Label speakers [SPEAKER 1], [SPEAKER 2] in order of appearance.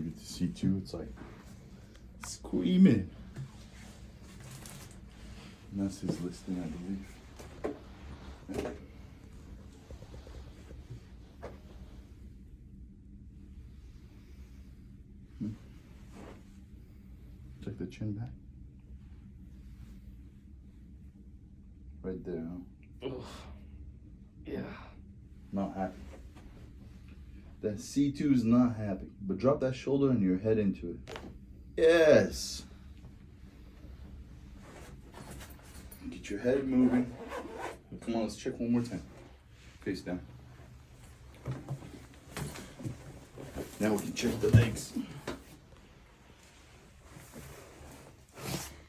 [SPEAKER 1] we get to C2, it's like screaming. And that's his listing, I believe. Yeah. Check the chin back. Right there, huh?
[SPEAKER 2] Ugh. Yeah.
[SPEAKER 1] Not happy. That C2 is not happy. But drop that shoulder and your head into it. Yes. Get your head moving. Come on, let's check one more time. Face down. Now we can check the legs.